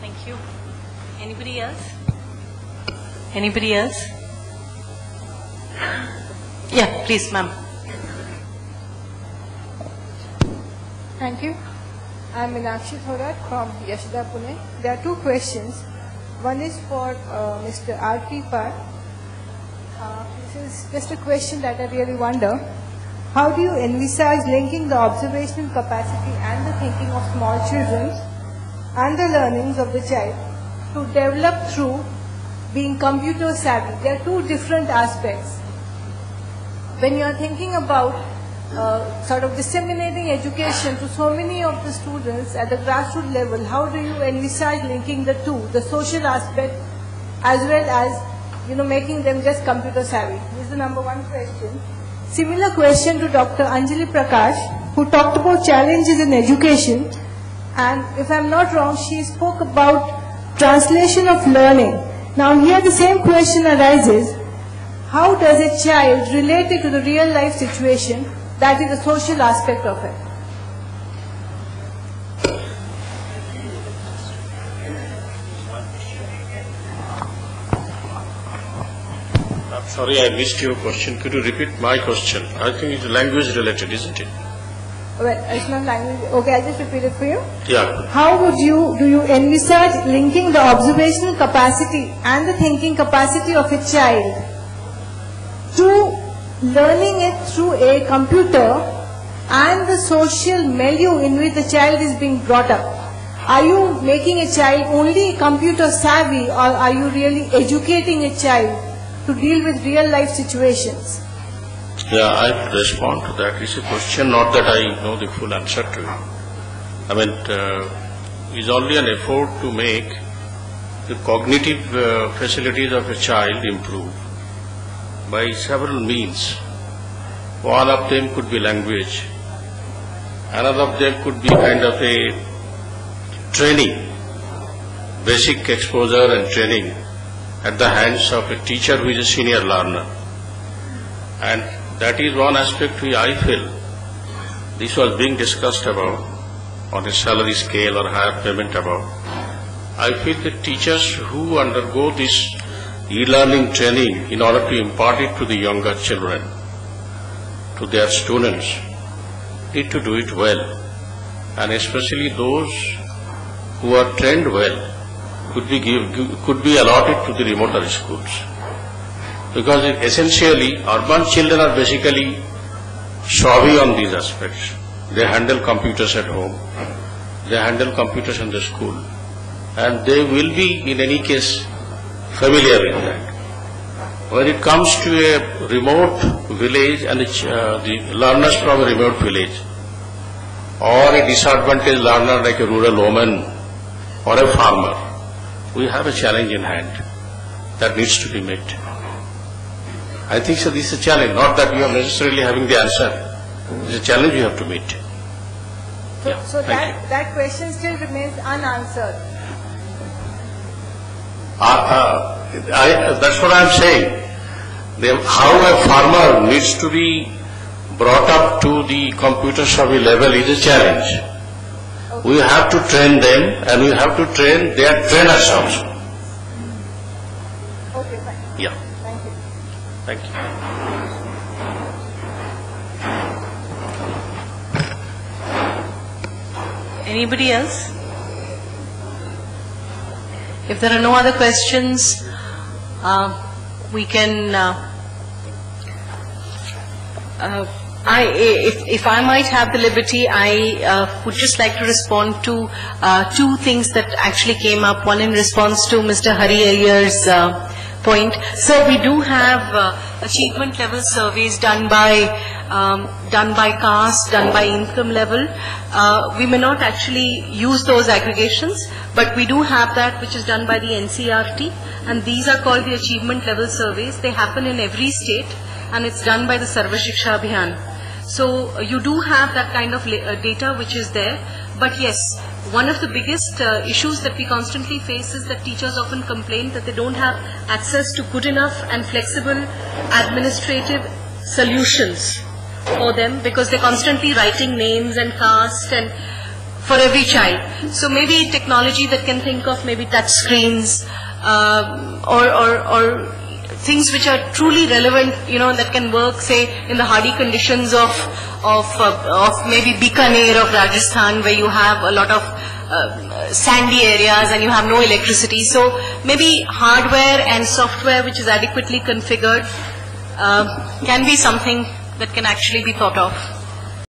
Thank you. Anybody else? Anybody else? Yeah, please, ma'am. Thank you. I'm Meenakshi Thorat from Yashoda, Pune. There are two questions. One is for Mr. R.P. Par. This is just a question that I really wonder. How do you envisage linking the observational capacity and the thinking of small children and the learnings of the child to develop through being computer savvy? There are two different aspects. When you are thinking about sort of disseminating education to so many of the students at the grassroots level, how do you envisage linking the two, the social aspect as well as, making them just computer savvy? This is the number one question. Similar question to Dr. Anjali Prakash, who talked about challenges in education, and if I'm not wrong, she spoke about translation of learning. Now here the same question arises: how does a child relate it to the real life situation? That is the social aspect of it. I'm sorry, I missed your question. Could you repeat my question? I think it's language related, isn't it? Well, it's not language. Okay, I'll just repeat it for you. Yeah. How do you envisage linking the observational capacity and the thinking capacity of a child to learning it through a computer and the social milieu in which the child is being brought up? Are you making a child only computer savvy, or are you really educating a child to deal with real life situations? Yeah, I respond to that. It's a question, not that I know the full answer to it. I mean, it's only an effort to make the cognitive facilities of a child improve by several means. One of them could be language. Another of them could be kind of a training, basic exposure and training at the hands of a teacher who is a senior learner. And that is one aspect which I feel this was being discussed about on a salary scale or higher payment about. I feel that teachers who undergo this e-learning training in order to impart it to the younger children, to their students, need to do it well. And especially those who are trained well could be allotted to the remoter schools. Because essentially urban children are basically savvy on these aspects. They handle computers at home, they handle computers in the school, and they will be in any case familiar with that. When it comes to a remote village and the learners from a remote village, or a disadvantaged learner like a rural woman or a farmer, we have a challenge in hand that needs to be met. I think so this is a challenge, not that we are necessarily having the answer. It's a challenge we have to meet. So that question still remains unanswered. That's what I'm saying. How a farmer needs to be brought up to the computer savvy level is a challenge. Okay. We have to train them, and we have to train their trainers also. Okay, fine. Yeah. Thank you. Thank you. Anybody else? If there are no other questions, we can. If I might have the liberty, I would just like to respond to two things that actually came up. One in response to Mr. Hari Ayer's point. So we do have achievement level surveys done by caste, done by income level. We may not actually use those aggregations, but we do have that which is done by the NCERT, and these are called the achievement level surveys. They happen in every state, and it's done by the Sarva Shiksha Abhiyan. So you do have that kind of data which is there. But yes, one of the biggest issues that we constantly face is that teachers often complain that they don't have access to good enough and flexible administrative solutions for them, because they're constantly writing names and caste and for every child. So maybe technology that can think of maybe touch screens or things which are truly relevant, that can work, say, in the hardy conditions of maybe Bikaner of Rajasthan, where you have a lot of sandy areas and you have no electricity. So maybe hardware and software which is adequately configured can be something that can actually be thought of.